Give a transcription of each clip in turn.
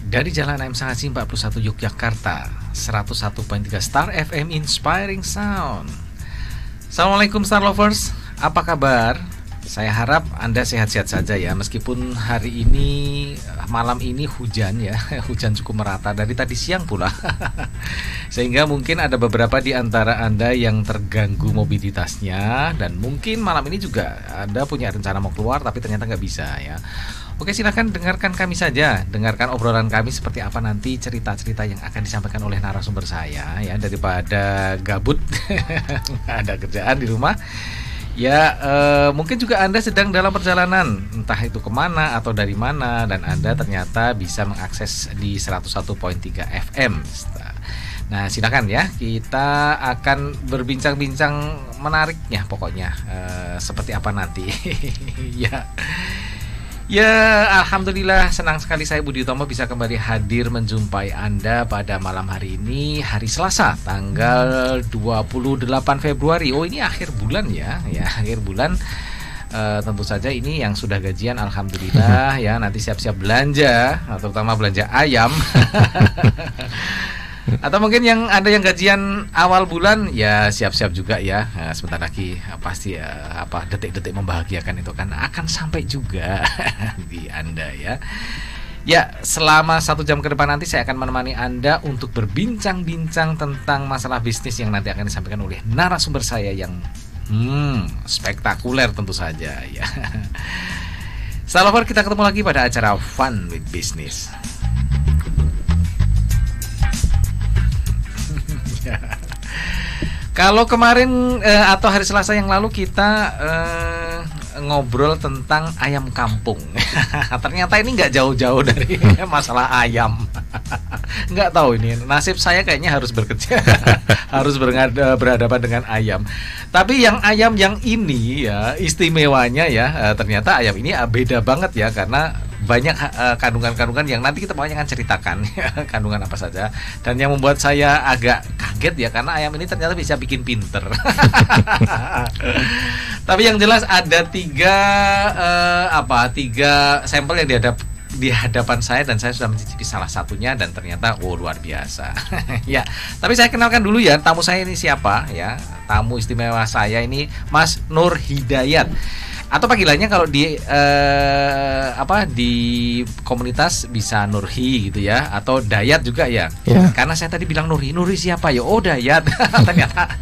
Dari Jalan AM Sangaji 41 Yogyakarta, 101.3 Star FM Inspiring Sound. Assalamualaikum Star Lovers, apa kabar? Saya harap Anda sehat-sehat saja ya. Meskipun hari ini, malam ini hujan ya. Hujan cukup merata dari tadi siang pula. Sehingga mungkin ada beberapa di antara Anda yang terganggu mobilitasnya. Dan mungkin malam ini juga Anda punya rencana mau keluar tapi ternyata nggak bisa ya. Oke, silakan dengarkan kami saja. Dengarkan obrolan kami seperti apa nanti, cerita-cerita yang akan disampaikan oleh narasumber saya ya. Daripada gabut ada kerjaan di rumah. Ya, mungkin juga Anda sedang dalam perjalanan, entah itu kemana atau dari mana, dan Anda ternyata bisa mengakses di 101.3 FM. Nah, silakan ya, kita akan berbincang-bincang menariknya pokoknya, seperti apa nanti. Ya, alhamdulillah senang sekali saya Budi Utomo bisa kembali hadir menjumpai Anda pada malam hari ini, hari Selasa, tanggal 28 Februari. Oh, ini akhir bulan ya, akhir bulan. Tentu saja ini yang sudah gajian, alhamdulillah ya. Nanti siap-siap belanja, terutama belanja ayam. Atau mungkin yang ada yang gajian awal bulan, ya siap-siap juga ya. Nah, sebentar lagi pasti detik-detik membahagiakan itu kan akan sampai juga di Anda ya. Ya, selama 1 jam ke depan nanti saya akan menemani Anda untuk berbincang-bincang tentang masalah bisnis yang nanti akan disampaikan oleh narasumber saya yang spektakuler tentu saja ya. Salam lover, kita ketemu lagi pada acara Fun with Business. Kalau kemarin atau hari Selasa yang lalu kita ngobrol tentang ayam kampung. Ternyata ini nggak jauh-jauh dari masalah ayam. Nggak tahu ini nasib saya kayaknya harus bekerja, harus berhadapan dengan ayam. Tapi yang ayam yang ini ya istimewanya ya, ternyata ayam ini beda banget ya, karena banyak kandungan-kandungan yang nanti kita banyak akan ceritakan kandungan apa saja, dan yang membuat saya agak kaget ya karena ayam ini ternyata bisa bikin pinter. Tapi yang jelas ada tiga sampel yang di hadapan saya, dan saya sudah mencicipi salah satunya dan ternyata luar biasa. Ya, tapi saya kenalkan dulu ya tamu saya ini siapa ya. Tamu istimewa saya ini Mas Nur Hidayat, atau panggilannya kalau di di komunitas bisa Nurhi gitu ya, atau Dayat juga ya. Karena saya tadi bilang Nurhi siapa ya? Oh, Dayat. Ternyata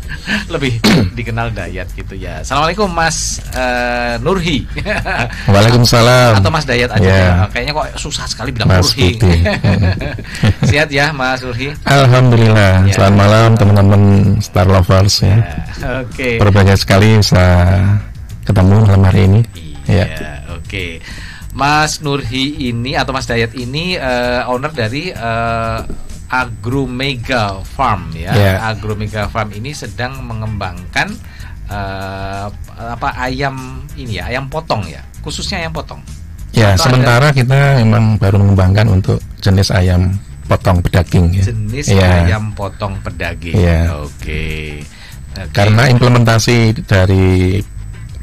lebih dikenal Dayat gitu ya. Assalamualaikum Mas Nurhi. Waalaikumsalam. Atau Mas Dayat aja ya. Kayaknya kok susah sekali bilang Mas Nurhi. Sehat ya Mas Nurhi? Alhamdulillah. Selamat malam teman-teman Star Lovers ya. Oke. Berbahagia sekali bisa ketemu malam hari ini. Oke. Mas Nurhi ini atau Mas Dayat ini owner dari Agromega Farm ya. Agromega Farm ini sedang mengembangkan ayam ini ya, ayam potong ya, khususnya ayam potong. Ya, atau sementara kita memang baru mengembangkan untuk jenis ayam potong pedaging ya. Jenis ayam potong pedaging. Oke. Karena implementasi dari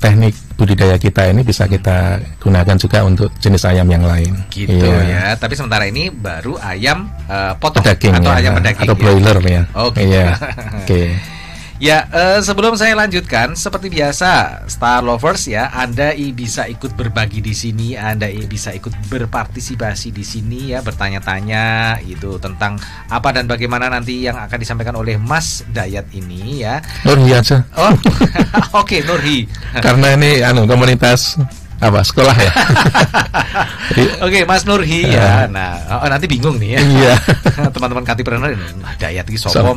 teknik budidaya kita ini bisa kita gunakan juga untuk jenis ayam yang lain. Gitu ya. Tapi sementara ini baru ayam potong pedaging, atau ayam pedaging atau broiler ya. Oke. Ya, sebelum saya lanjutkan, seperti biasa, Star Lovers ya, Anda bisa ikut berbagi di sini, Anda bisa ikut berpartisipasi di sini ya, bertanya-tanya itu tentang apa dan bagaimana nanti yang akan disampaikan oleh Mas Dayat ini ya. Nurhi aja. Oh, oke, Nurhi. Karena ini komunitas sekolah ya. Oke, Mas Nurhi ya. Nah, nanti bingung nih ya. Iya. Teman-teman Katipreneur ini Dayat iki sopo.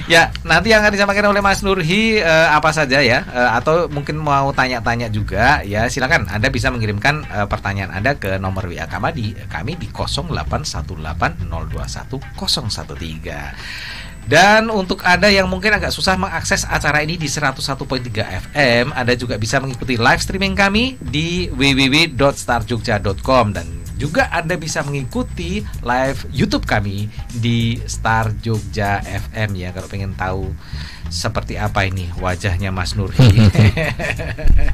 Ya, nanti yang akan disampaikan oleh Mas Nurhi apa saja ya, atau mungkin mau tanya-tanya juga ya, silakan Anda bisa mengirimkan pertanyaan Anda ke nomor WA kami di 0818021013. Dan untuk Anda yang mungkin agak susah mengakses acara ini di 101.3 FM, Anda juga bisa mengikuti live streaming kami di www.starjogja.com, dan Juga Anda bisa mengikuti live YouTube kami di Star Jogja FM ya, kalau pengen tahu seperti apa ini wajahnya Mas Nurhi.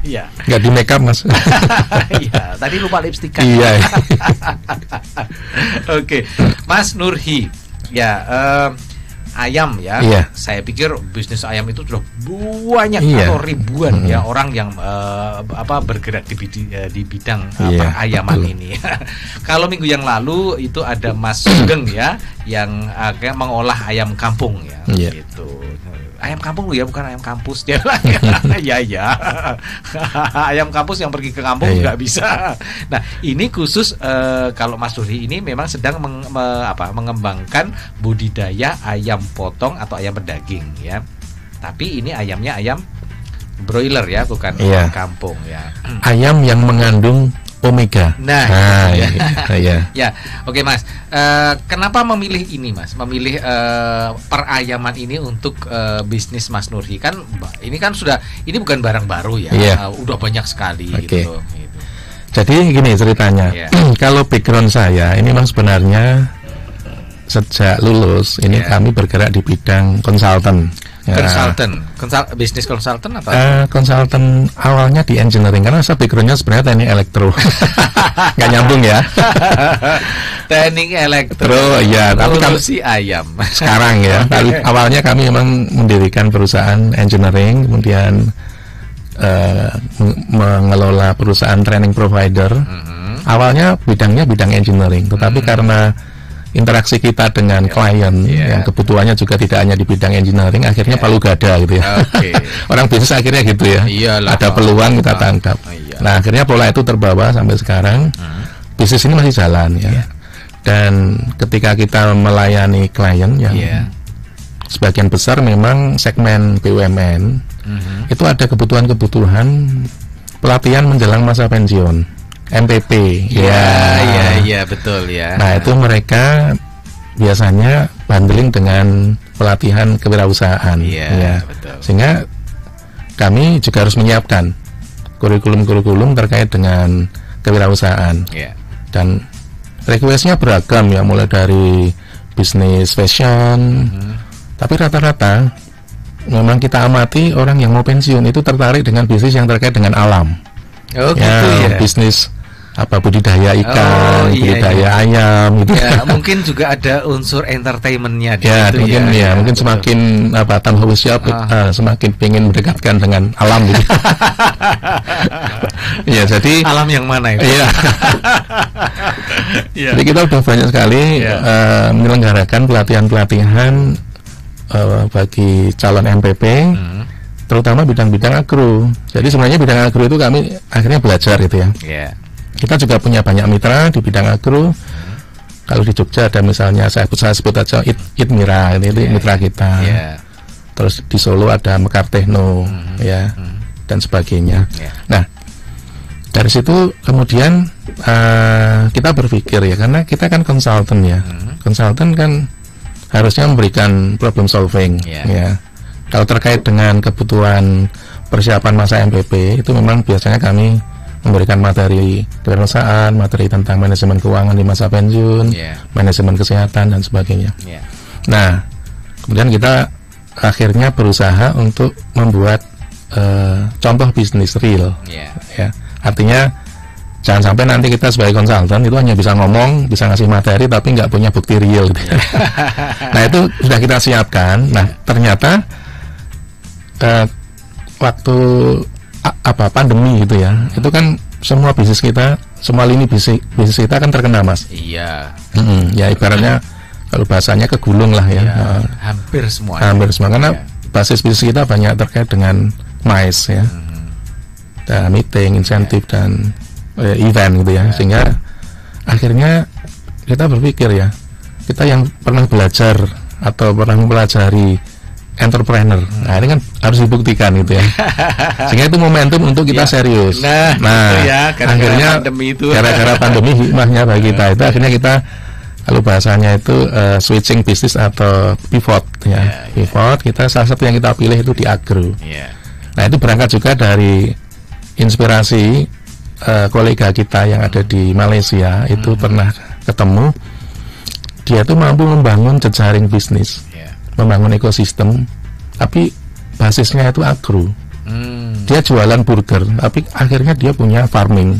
Ya. Nggak di make up, Mas. Iya, tadi lupa lipstikan. Iya. Oke, Mas Nurhi. Ya, ayam ya. Iya. Saya pikir bisnis ayam itu sudah banyak Iya. atau ribuan ya orang yang bergerak di bidang Iya, ayaman betul. ini. Kalau minggu yang lalu itu ada Mas Sugeng ya yang kayak mengolah ayam kampung ya. Iya. Gitu. Ayam kampung ya, bukan ayam kampus dia. Ya ya. Ayam kampus yang pergi ke kampung Iya. nggak bisa. Nah, ini khusus kalau Mas Nurhi ini memang sedang mengembangkan budidaya ayam potong atau ayam berdaging ya. Tapi ini ayamnya ayam broiler ya, bukan Iya. ayam kampung ya. Ayam yang mengandung omega. Nah, iya. Iya. Ya, oke Mas. Kenapa memilih ini Mas? Memilih perayaman ini untuk bisnis Mas Nurhi kan? Ini kan ini bukan barang baru ya. Iya. Udah banyak sekali Oke. gitu. Gitu. Jadi gini ceritanya. Iya. Kalau background saya ini memang sebenarnya sejak lulus ini Iya. kami bergerak di bidang konsultan. Ya. Bisnis konsultan atau? Konsultan awalnya di engineering karena saya backgroundnya sebenarnya teknik elektro. Nggak nyambung ya. Teknik elektro. Ya, tapi kami si ayam. sekarang ya. Tapi awalnya kami memang mendirikan perusahaan engineering, kemudian mengelola perusahaan training provider. Awalnya bidangnya bidang engineering, tetapi karena interaksi kita dengan klien yang kebutuhannya juga tidak hanya di bidang engineering, akhirnya palu gada gitu ya. Oke. Orang bisnis akhirnya gitu ya. Iyalah. Ada peluang kita tangkap. Iya. Nah, akhirnya pola itu terbawa sampai sekarang. Bisnis ini masih jalan ya. Dan ketika kita melayani klien yang sebagian besar memang segmen BUMN, itu ada kebutuhan-kebutuhan pelatihan menjelang masa pensiun. MPP. Iya, betul ya. Nah, itu mereka biasanya bundling dengan pelatihan kewirausahaan. Iya, betul. Sehingga kami juga harus menyiapkan kurikulum-kurikulum terkait dengan kewirausahaan. Iya. Dan requestnya beragam ya, mulai dari bisnis fashion. Tapi rata-rata memang kita amati orang yang mau pensiun itu tertarik dengan bisnis yang terkait dengan alam. Oh, gitu ya. Bisnis budidaya ikan, budidaya ayam gitu. Ya, mungkin juga ada unsur entertainmentnya di Ya, situ mungkin mungkin betul. semakin tambah usia semakin ingin mendekatkan dengan alam gitu. Ya, jadi alam yang mana itu? Iya. Jadi kita udah banyak sekali menyelenggarakan pelatihan-pelatihan bagi calon MPP, terutama bidang-bidang agro. Jadi sebenarnya bidang agro itu kami akhirnya belajar gitu ya. Yeah. Kita juga punya banyak mitra di bidang agro. Kalau di Jogja ada misalnya saya sebut aja Itmira, ini mitra kita. Yeah. Terus di Solo ada Mekar Techno, ya, dan sebagainya. Yeah. Nah, dari situ kemudian kita berpikir ya, karena kita kan konsultan ya. Konsultan kan harusnya memberikan problem solving, ya. Kalau terkait dengan kebutuhan persiapan masa MPP itu memang biasanya kami memberikan materi kewirausahaan, materi tentang manajemen keuangan di masa pensiun, manajemen kesehatan dan sebagainya. Nah, kemudian kita akhirnya berusaha untuk membuat contoh bisnis real, ya. Artinya jangan sampai nanti kita sebagai konsultan itu hanya bisa ngomong, bisa ngasih materi, tapi nggak punya bukti real. Gitu. Nah, itu sudah kita siapkan. Nah, ternyata waktu pandemi gitu ya, itu kan semua bisnis kita, semua lini bisnis kita kan terkena, Mas. Iya. Ya ibaratnya kalau bahasanya kegulung lah ya. Hampir semua. Hampir semua karena basis bisnis kita banyak terkait dengan MICE ya, dan meeting, insentif dan event gitu ya. Sehingga akhirnya kita berpikir ya, kita yang pernah belajar atau pernah mempelajari entrepreneur, nah ini kan harus dibuktikan gitu ya. Sehingga itu momentum untuk kita serius. Nah itu ya, akhirnya gara-gara pandemi hikmahnya bagi kita itu akhirnya kita, kalau bahasanya itu switching bisnis atau pivot ya. Pivot kita salah satu yang kita pilih itu di agro. Nah itu berangkat juga dari inspirasi kolega kita yang ada di Malaysia itu pernah ketemu. Dia tuh mampu membangun jejaring bisnis, membangun ekosistem, tapi basisnya itu agro. Dia jualan burger, tapi akhirnya dia punya farming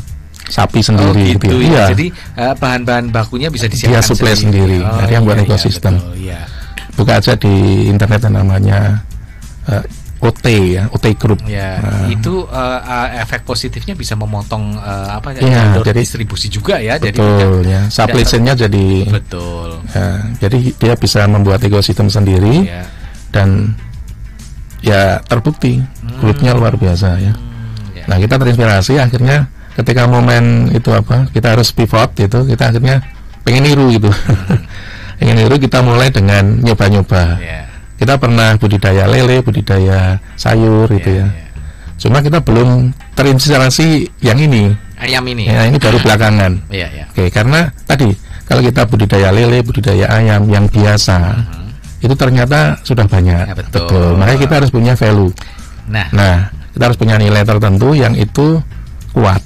sapi sendiri. Gitu ya. Jadi bahan-bahan bakunya bisa disiapkan. Dia supply sendiri. Dia buat ekosistem. Buka aja di internet namanya OT ya, OT Group. Ya, itu efek positifnya bisa memotong jadi distribusi juga ya. Betul ya. Supply chain-nya jadi betul. Ya, jadi dia bisa membuat ekosistem sendiri dan ya terbukti grupnya luar biasa ya. Nah, kita terinspirasi akhirnya ketika momen itu kita harus pivot gitu, kita akhirnya pengen niru gitu. Pengen niru, kita mulai dengan nyoba-nyoba. Kita pernah budidaya lele, budidaya sayur gitu ya. Cuma kita belum terinspirasi yang ini. Ayam ini. Ya, ini baru belakangan. Oke, karena tadi kalau kita budidaya lele, budidaya ayam yang biasa, itu ternyata sudah banyak. Betul. Makanya kita harus punya value. Nah, kita harus punya nilai tertentu yang itu kuat.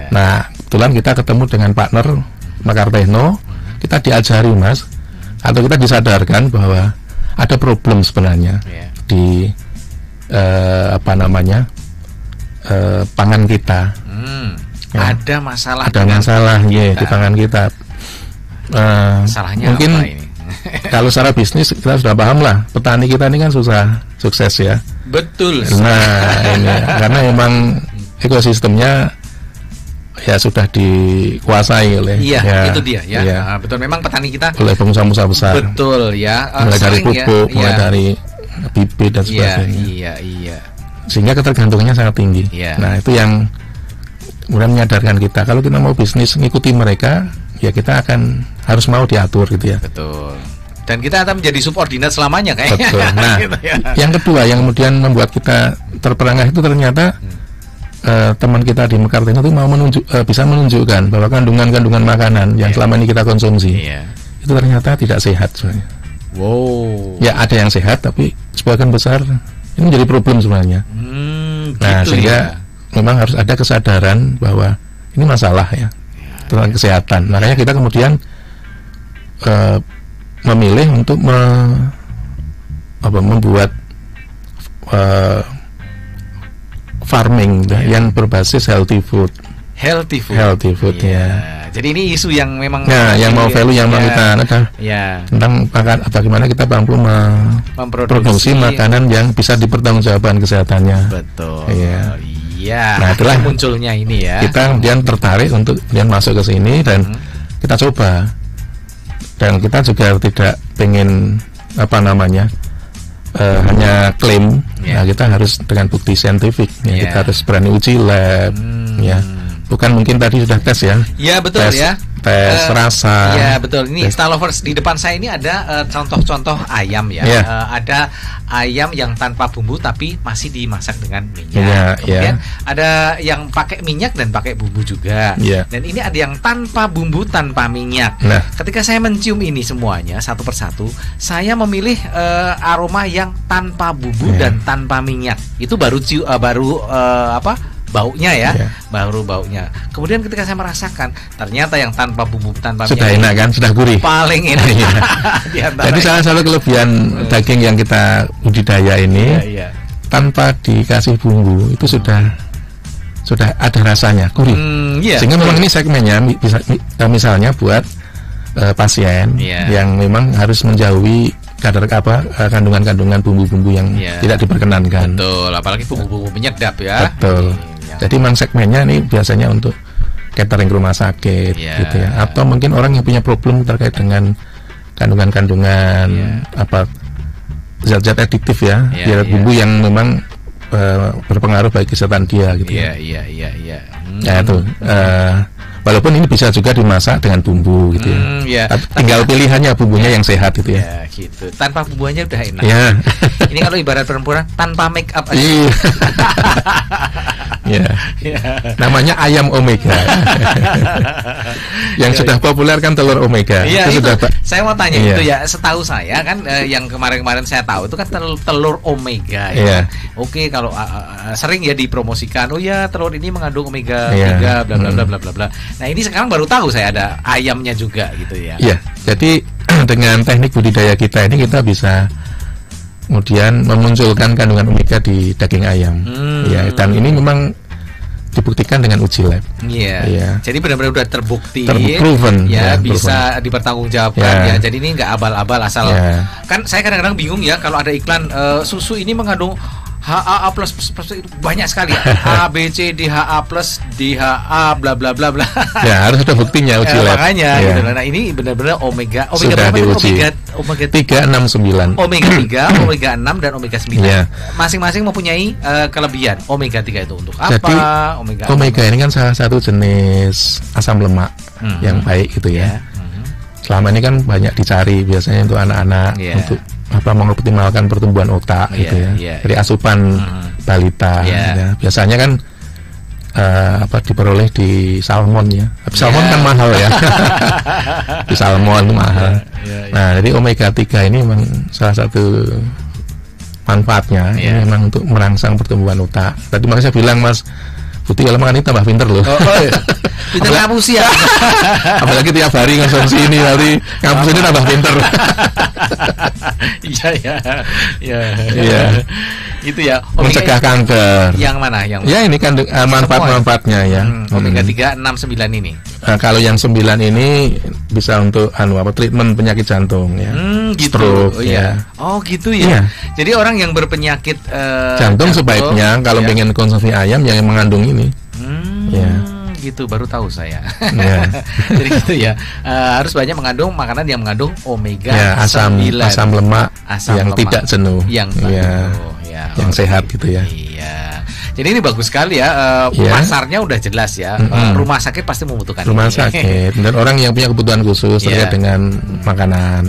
Nah, kebetulan kita ketemu dengan partner Mekartechno, kita diajari Mas, atau kita disadarkan bahwa ada problem sebenarnya di pangan kita. Ada masalah. Ada masalah di pangan kita. Masalahnya mungkin apa ini? Kalau secara bisnis kita sudah paham lah, petani kita ini kan susah sukses ya. Betul. Nah, ini karena memang ekosistemnya ya sudah dikuasai oleh itu dia ya. Betul, memang petani kita oleh pengusaha-pengusaha besar. Betul ya. Mulai dari pupuk, mulai dari bibit dan sebagainya. Iya. Sehingga ketergantungannya sangat tinggi. Nah, itu yang kemudian menyadarkan kita kalau kita mau bisnis ngikuti mereka, ya kita akan harus mau diatur gitu ya. Betul. Dan kita akan menjadi subordinat selamanya kayaknya. Betul. Nah, gitu ya. Yang kedua yang kemudian membuat kita terperangah itu ternyata teman kita di Mekartechno itu mau bisa menunjukkan bahwa kandungan makanan yang selama ini kita konsumsi itu ternyata tidak sehat sebenarnya. Wow. Ya ada yang sehat, tapi sebagian besar ini menjadi problem sebenarnya. Nah, sehingga memang harus ada kesadaran bahwa ini masalah ya tentang kesehatan. Makanya kita kemudian memilih untuk membuat farming yang berbasis healthy food. Healthy food ya. Jadi ini isu yang memang yang mau value yang mau kita tentang bagaimana kita mampu memproduksi makanan yang bisa dipertanggungjawabkan kesehatannya. Betul. Iya. Nah, itulah munculnya ini ya. Kita kemudian tertarik untuk kemudian masuk ke sini dan kita coba. Dan kita juga tidak pengen hanya klaim. Nah, kita harus dengan bukti saintifik. Kita harus berani uji lab. Bukan mungkin tadi sudah tes ya. Iya betul ya. Tes rasa. Iya betul. Ini Star Lovers, di depan saya ini ada contoh-contoh ayam ya. Ada ayam yang tanpa bumbu tapi masih dimasak dengan minyak. Kemudian ada yang pakai minyak dan pakai bumbu juga. Dan ini ada yang tanpa bumbu tanpa minyak. Nah, ketika saya mencium ini semuanya satu persatu, saya memilih aroma yang tanpa bumbu dan tanpa minyak. Itu baru baunya ya, baru baunya. Kemudian ketika saya merasakan, ternyata yang tanpa bumbu tanpa sudah minyak enak kan, sudah gurih. Paling enak. Jadi salah satu kelebihan daging yang kita budidaya ini tanpa dikasih bumbu itu sudah ada rasanya, gurih. Sehingga memang ini segmennya bisa misalnya buat pasien yang memang harus menjauhi kandungan-kandungan bumbu-bumbu yang tidak diperkenankan. Betul, apalagi bumbu-bumbu penyedap ya. Betul. Jadi memang segmennya ini biasanya untuk catering rumah sakit gitu ya. Atau mungkin orang yang punya problem terkait dengan kandungan-kandungan zat-zat adiktif ya, bumbu yang memang berpengaruh bagi kesehatan dia gitu. Iya. Nah itu walaupun ini bisa juga dimasak dengan bumbu gitu ya. Tinggal pilihannya bumbunya yang sehat gitu ya. gitu. Tanpa bumbunya udah enak. Ya. Ini kalau ibarat perempuan tanpa make up aja. Iya. Ya. Namanya ayam omega. Yang sudah populer kan telur omega. Iya, itu sudah, saya mau tanya itu ya. Setahu saya kan yang kemarin-kemarin saya tahu itu kan telur omega. Ya. Oke, kalau sering ya dipromosikan, oh ya telur ini mengandung omega 3 bla bla bla bla bla bla. Nah, ini sekarang baru tahu saya ada ayamnya juga gitu ya. Iya. Jadi dengan teknik budidaya kita ini kita bisa kemudian memunculkan kandungan omega di daging ayam. Ya, dan ini memang dibuktikan dengan uji lab. Iya. Jadi benar-benar udah terbukti. Proven. Ya, bisa dipertanggungjawabkan. Ya. Jadi ini nggak abal-abal asal. Kan saya kadang-kadang bingung ya kalau ada iklan susu ini mengandung HAA plus itu banyak sekali ya. A B C D HA plus DHA bla bla bla bla. Ya, harus ada buktinya uji lab. Makanya gitu. Nah, ini benar-benar omega sudah diuji. Omega 369. Omega 3, omega 6 dan omega 9. Masing-masing mempunyai kelebihan. Omega 3 itu untuk apa? Jadi, omega ini kan salah satu jenis asam lemak yang baik gitu ya. Selama ini kan banyak dicari biasanya untuk anak-anak untuk mengoptimalkan pertumbuhan otak gitu ya. Dari asupan balita ya. Biasanya kan diperoleh di salmon ya. Salmon kan mahal ya. Di salmon itu mahal. Nah, jadi omega 3 ini memang salah satu manfaatnya ini memang untuk merangsang pertumbuhan otak. Tadi makanya saya bilang Mas Putih kalau makan ini tambah pinter loh. Pinter ngapus ya. Apalagi tiap hari konsumsi ini nanti ngapus ini tambah pinter. Iya. Itu ya. Mencegah kanker. Yang mana? Yang ya ini kan manfaat-manfaatnya ya. Omega 3, 6, 9 ini. Kalau yang 9 ini bisa untuk treatment penyakit jantung ya. Gitu. Stroke ya. Oh gitu ya. Jadi orang yang berpenyakit jantung sebaiknya kalau pengen konsumsi ayam yang mengandung ini. Gitu baru tahu saya. Jadi gitu ya. Harus banyak mengandung makanan yang mengandung omega 9. Asam lemak yang tidak jenuh. Yang yang sehat gitu ya. Iya. Jadi ini bagus sekali ya. Pasarnya udah jelas ya. Rumah sakit pasti membutuhkan. Rumah sakit dan orang yang punya kebutuhan khusus terkait dengan makanan.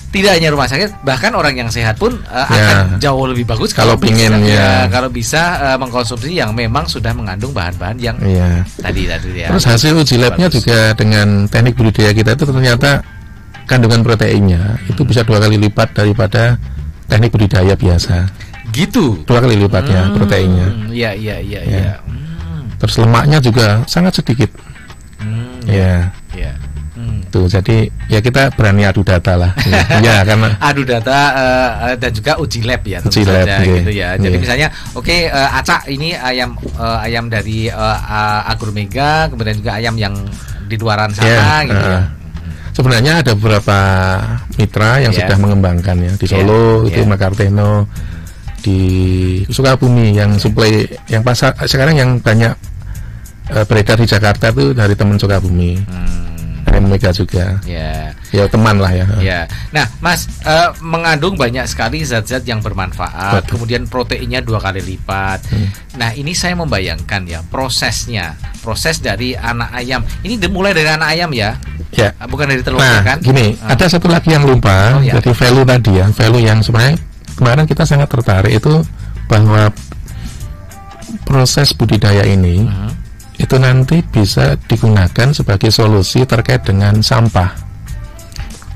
Tidak hanya rumah sakit, bahkan orang yang sehat pun akan jauh lebih bagus kalau pingin kalau bisa mengkonsumsi yang memang sudah mengandung bahan-bahan yang tadi ya. Terus hasil uji labnya juga dengan teknik budidaya kita itu ternyata kandungan proteinnya itu bisa 2 kali lipat daripada teknik budidaya biasa. Gitu. 2 kali lipatnya proteinnya. Iya. Terus lemaknya juga sangat sedikit. Tuh, jadi ya kita berani adu data lah. Karena adu data dan juga uji lab ya, uji lab, gitu ya. Jadi misalnya, acak ini ayam dari Agromega, kemudian juga ayam yang di luaran sana, gitu ya. Sebenarnya ada beberapa mitra yang sudah mengembangkan ya di Solo itu Makarteno, di Sukabumi yang suplai yang pasar sekarang yang banyak beredar di Jakarta itu dari teman Sukabumi. Omega juga. Ya teman lah ya. Nah, Mas, mengandung banyak sekali zat-zat yang bermanfaat. Kemudian proteinnya 2 kali lipat. Nah, ini saya membayangkan ya prosesnya. Proses dari anak ayam. Ini mulai dari anak ayam ya. Bukan dari telurnya kan? Gini, ada satu lagi yang lupa. Jadi value tadi ya, value yang sebenarnya kemarin kita sangat tertarik itu bahwa proses budidaya ini itu nanti bisa digunakan sebagai solusi terkait dengan sampah.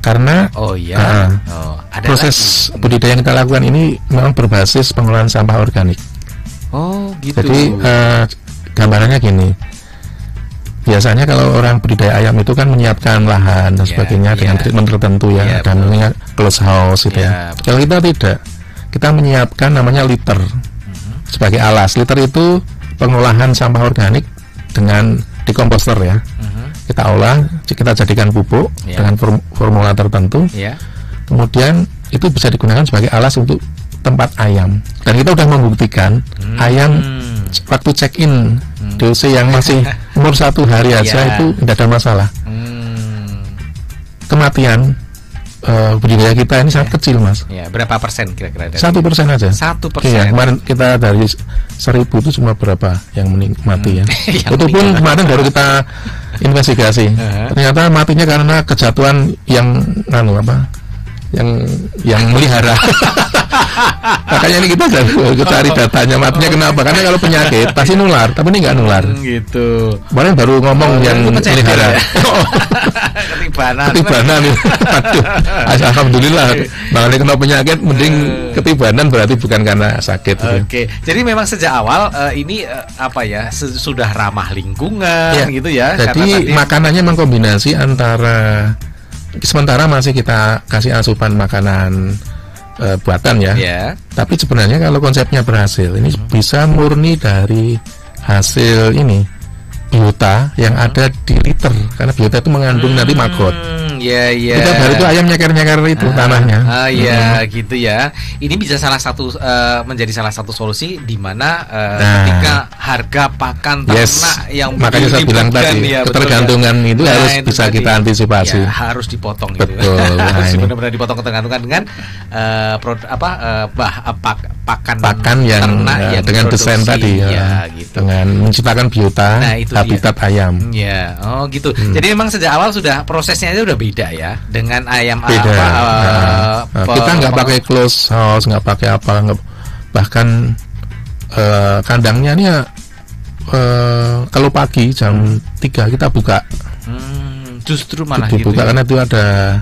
Karena proses budidaya yang kita lakukan ini memang berbasis pengolahan sampah organik. Gitu. Jadi gambarannya gini. Biasanya kalau orang budidaya ayam itu kan menyiapkan lahan dan sebagainya dengan treatment tertentu dan namanya close house gitu ya. Kalau kita tidak, kita menyiapkan namanya litter sebagai alas. Litter itu pengolahan sampah organik dengan dekomposter ya. Kita olah, kita jadikan pupuk dengan formula tertentu. Kemudian itu bisa digunakan sebagai alas untuk tempat ayam. Dan kita sudah membuktikan ayam waktu check in DOC yang masih umur 1 hari aja itu tidak ada masalah. Kematian budidaya kita ini sangat kecil, Mas. Berapa persen kira-kira? 1% aja. 1%. Kemarin kita dari 1.000 itu cuma berapa yang mati ya. Itu pun kemarin baru kita investigasi. Ternyata matinya karena kejatuhan yang yang melihara. Makanya ini kita cari datanya, matinya kenapa? Karena kalau penyakit pasti nular, tapi ini nggak nular. Gitu. Kemarin baru ngomong yang melihara. Ketibanan. Aduh, alhamdulillah. Makanya kena penyakit, mending ketibanan berarti bukan karena sakit. Oke. Jadi memang sejak awal ini apa ya, sudah ramah lingkungan gitu ya. Jadi makanannya mengkombinasi antara, sementara masih kita kasih asupan makanan buatan ya. Tapi sebenarnya kalau konsepnya berhasil, ini bisa murni dari hasil ini biota yang ada di liter, karena biota itu mengandung nanti maggot. Kita baru itu ayam nyeker-nyeker itu tanahnya. Gitu ya. Ini bisa menjadi salah satu solusi di mana ketika harga pakan ternak yang makanya saya bilang tadi ketergantungan itu harus bisa kita antisipasi. Harus dipotong betul, gitu. Harus benar-benar dipotong ketergantungan dengan pakan yang ternak dengan desain tadi gitu. Dengan menciptakan biota habitat ayam. Oh gitu. Jadi memang sejak awal sudah prosesnya itu udah beda ya dengan ayam kita nggak pakai close house, nggak pakai apa, bahkan kandangnya ini kalau pagi jam 3 kita buka. Justru malah dibuka karena itu ada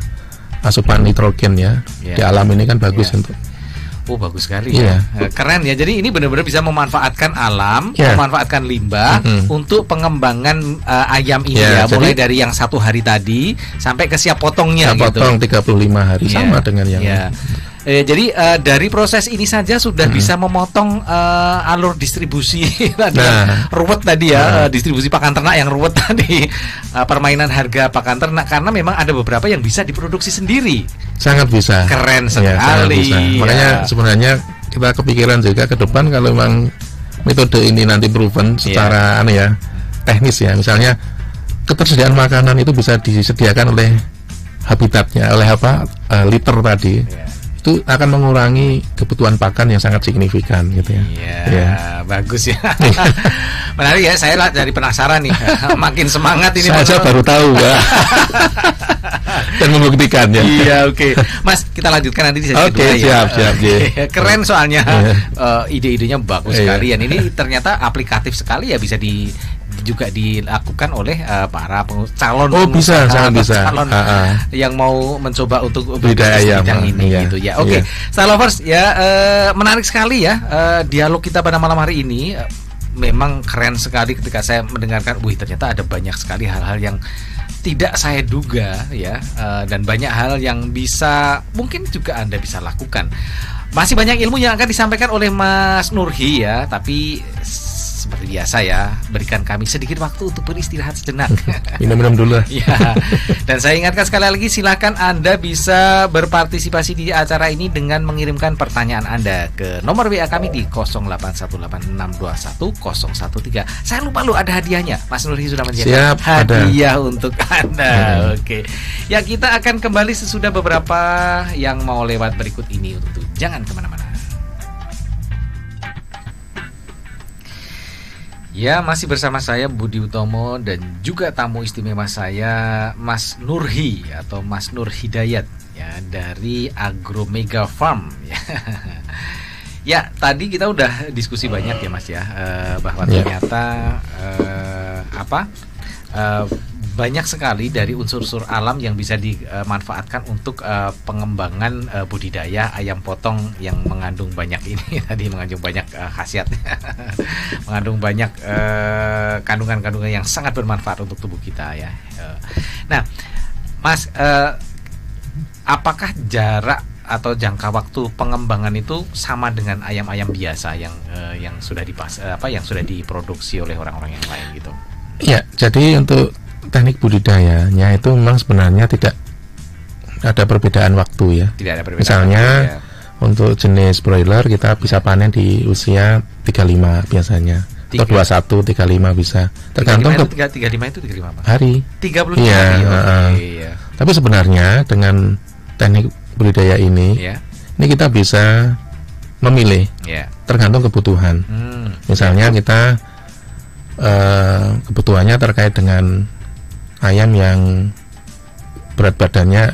asupan nitrogen ya. Di alam ini kan bagus untuk. Oh, bagus sekali ya. Keren ya. Jadi ini benar-benar bisa memanfaatkan alam, memanfaatkan limbah untuk pengembangan ayam ini mulai dari yang 1 hari tadi sampai ke siap potongnya gitu. Potong 35 hari sama dengan yang jadi dari proses ini saja sudah bisa memotong alur distribusi tadi ruwet tadi distribusi pakan ternak yang ruwet tadi, permainan harga pakan ternak, karena memang ada beberapa yang bisa diproduksi sendiri. Sangat bisa. Keren sekali. Makanya sebenarnya kita kepikiran juga ke depan kalau memang metode ini nanti proven secara teknis ya, misalnya ketersediaan makanan itu bisa disediakan oleh habitatnya, oleh liter tadi. Itu akan mengurangi kebutuhan pakan yang sangat signifikan gitu ya. Bagus ya. Menarik ya, saya dari penasaran nih. Makin semangat ini. Saya baru tahu dan membuktikan ya. Oke. Mas, kita lanjutkan nanti di sesi kedua ya. Siap. Keren soalnya ide-idenya bagus sekali. Dan ini ternyata aplikatif sekali ya, bisa juga dilakukan oleh para calon calon yang mau mencoba untuk budidaya bidang ini gitu ya. Oke. Star Lovers ya, menarik sekali ya dialog kita pada malam hari ini. Memang keren sekali ketika saya mendengarkan, ternyata ada banyak sekali hal-hal yang tidak saya duga ya, dan banyak hal yang mungkin juga Anda bisa lakukan. Masih banyak ilmu yang akan disampaikan oleh Mas Nurhi ya, tapi seperti biasa ya, berikan kami sedikit waktu untuk beristirahat sejenak. Minum-minum dulu. Dan saya ingatkan sekali lagi, silakan Anda bisa berpartisipasi di acara ini dengan mengirimkan pertanyaan Anda ke nomor WA kami di 0818621013. Saya lupa ada hadiahnya. Mas Nurhi sudah menyiapkan hadiah untuk Anda. Oke. Ya, kita akan kembali sesudah beberapa yang mau lewat berikut ini. Untuk jangan kemana-mana. Ya, masih bersama saya Budi Utomo dan juga tamu istimewa saya Mas Nurhi atau Mas Nur Hidayat ya, dari Agro Mega Farm ya. Ya, tadi kita udah diskusi banyak ya Mas ya, bahwa ternyata banyak sekali dari unsur-unsur alam yang bisa dimanfaatkan untuk pengembangan budidaya ayam potong yang mengandung banyak ini tadi, mengandung banyak khasiatnya, mengandung banyak kandungan-kandungan yang sangat bermanfaat untuk tubuh kita ya. Nah, Mas, apakah jarak atau jangka waktu pengembangan itu sama dengan ayam-ayam biasa yang sudah yang sudah diproduksi oleh orang-orang yang lain gitu? Ya, jadi untuk teknik budidayanya itu memang sebenarnya tidak ada perbedaan waktu ya. Tidak ada perbedaan. Misalnya untuk jenis broiler kita bisa panen di usia 35 biasanya. Atau 21, 35 bisa. Tergantung 35 itu 35 apa? Hari. 35 hari. Tapi sebenarnya dengan teknik budidaya ini kita bisa memilih. Tergantung kebutuhan. Misalnya kita kebutuhannya terkait dengan ayam yang berat badannya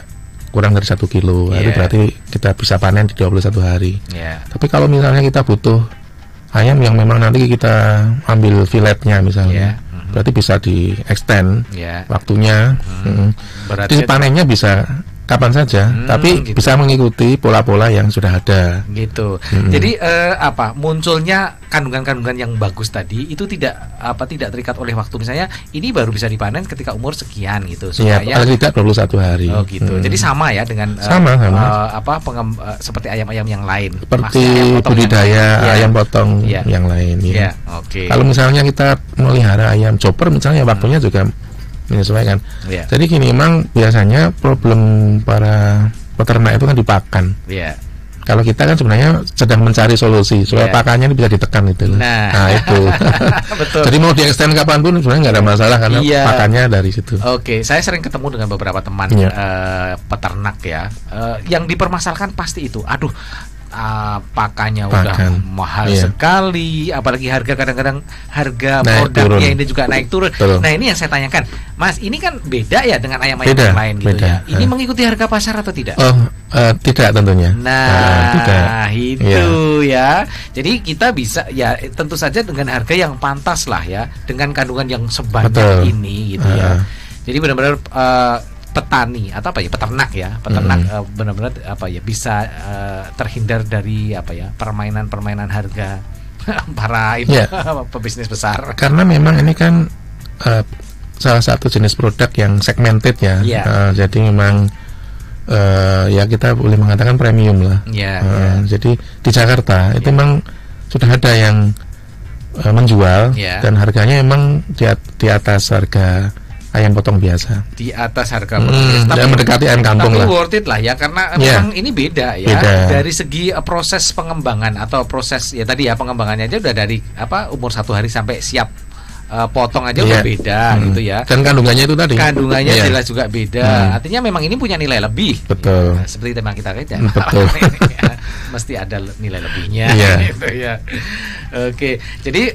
kurang dari 1 kilo, itu berarti kita bisa panen di 21 hari. Tapi kalau misalnya kita butuh ayam yang memang nanti kita ambil filetnya misalnya, berarti bisa di extend waktunya. Berarti panennya bisa kapan saja, tapi gitu. Bisa mengikuti pola-pola yang sudah ada. Gitu. Jadi munculnya kandungan-kandungan yang bagus tadi itu tidak terikat oleh waktu. Misalnya ini baru bisa dipanen ketika umur sekian gitu. Supaya paling tidak 21 hari. Oh gitu. Jadi sama ya dengan seperti ayam-ayam yang lain. Seperti budidaya ayam potong yang lain. Kalau misalnya kita melihara ayam chopper misalnya, waktunya juga menyesuaikan. Jadi gini, memang biasanya problem para peternak itu kan dipakan. Kalau kita kan sebenarnya sedang mencari solusi supaya pakannya ini bisa ditekan itu. Nah itu. Betul. Jadi mau diextend kapanpun sebenarnya nggak ada masalah karena pakannya dari situ. Oke, saya sering ketemu dengan beberapa teman peternak ya, yang dipermasalahkan pasti itu. Aduh, pakannya udah mahal sekali, apalagi harga kadang-kadang harga produknya ini juga naik turun. Nah ini yang saya tanyakan, Mas, ini kan beda ya dengan ayam-ayam yang lain gitu ya. Ini mengikuti harga pasar atau tidak? Tidak tentunya. Itu ya. Jadi kita bisa ya tentu saja dengan harga yang pantas lah ya, dengan kandungan yang sebanyak ini gitu ya. Jadi benar-benar petani atau peternak benar-benar bisa terhindar dari permainan harga para pebisnis besar. Karena memang ini kan salah satu jenis produk yang segmented ya. Jadi memang kita boleh mengatakan premium lah. Jadi di Jakarta itu memang sudah ada yang menjual dan harganya memang di atas harga ayam potong biasa. Di atas harga potong biasa. Tapi mendekati ayam kampung lah. Worth it lah ya, karena memang ini beda ya. Dari segi proses pengembangan atau proses pengembangannya aja udah dari umur 1 hari sampai siap potong aja udah beda gitu ya. Dan kandungannya itu tadi. Kandungannya jelas juga beda. Artinya memang ini punya nilai lebih. Betul. Seperti tema kita kan. Betul. Mesti ada nilai lebihnya gitu ya. Oke. Jadi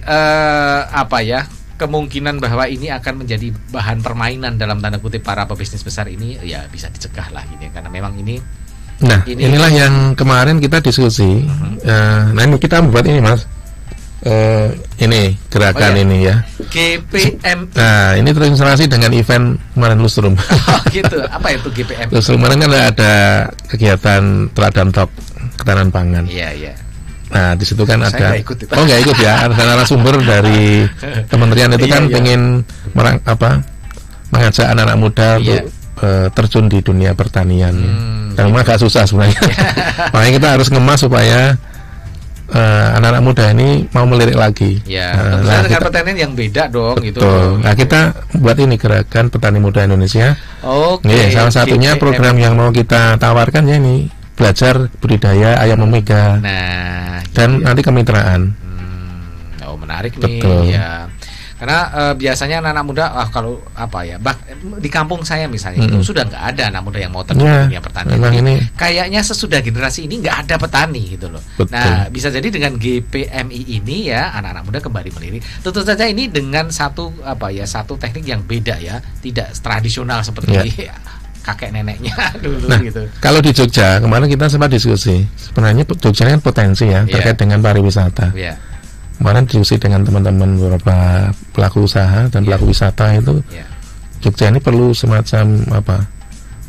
kemungkinan bahwa ini akan menjadi bahan permainan dalam tanda kutip para pebisnis besar ini ya bisa dicegah lah gitu ya, karena memang ini. Nah, inilah yang kemarin kita diskusi. Nah, ini kita membuat ini, Mas. Ini gerakan ini ya. GPM. Nah, ini terinspirasi dengan event kemarin Lustrum. Gitu. Apa itu GPM? Lustrum kemarin kan ada kegiatan Teladan Talk ketahanan pangan. Iya. Nah, di situ kan ada. Nggak ikut itu. Nggak ikut ya. Ada narasumber dari kementerian itu kan pengen mengajak anak-anak muda untuk terjun di dunia pertanian. Dan memang agak susah sebenarnya. Makanya kita harus ngemas supaya anak-anak muda ini mau melirik lagi. Dengan pertanian yang beda dong. Betul. Gitu. Nah, kita buat ini gerakan petani muda Indonesia. Salah satunya program yang mau kita tawarkan ya ini, belajar budidaya ayam omega. Dan nanti kemitraan. Menarik nih. Betul. Ya. Karena biasanya anak-anak muda kalau di kampung saya misalnya itu sudah nggak ada anak muda yang mau terjun di dunia pertanian. Kayaknya sesudah generasi ini nggak ada petani gitu loh. Betul. Nah, bisa jadi dengan GPMI ini ya anak-anak muda kembali melirik. Tentu saja ini dengan satu teknik yang beda ya, tidak tradisional seperti kakek neneknya dulu gitu. Kalau di Jogja kemarin kita sempat diskusi. Sebenarnya Jogja kan potensi ya terkait dengan pariwisata. Kemarin diskusi dengan teman-teman beberapa pelaku usaha dan pelaku wisata itu. Jogja ini perlu semacam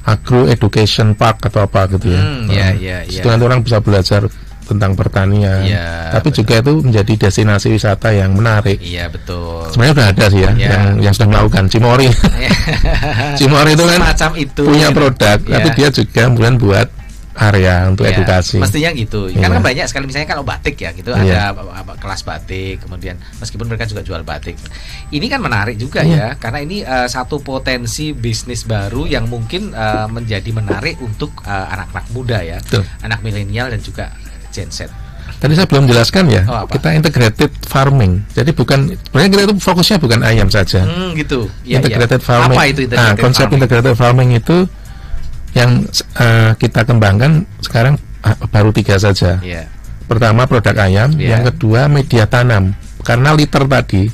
agro education park atau apa gitu ya. Situ nanti orang bisa belajar tentang pertanian, tapi juga itu menjadi destinasi wisata yang menarik. Iya, betul. Sebenarnya udah ada sih ya, yang sudah melakukan. Cimory. Cimory itu kan punya produk, tapi dia juga kemudian buat area untuk edukasi. Mestinya gitu. Karena banyak sekali misalnya kalau batik ya gitu, ada kelas batik, kemudian meskipun mereka juga jual batik. Ini kan menarik juga ya, karena ini satu potensi bisnis baru yang mungkin menjadi menarik untuk anak-anak muda ya, anak milenial dan juga Gen Z. Tadi saya belum jelaskan ya, kita integrated farming. Jadi sebenarnya kita itu fokusnya bukan ayam saja. Gitu. Integrated farming. Apa itu integrated konsep farming? Integrated farming itu yang kita kembangkan sekarang baru 3 saja. Pertama produk ayam, yang kedua media tanam. Karena liter tadi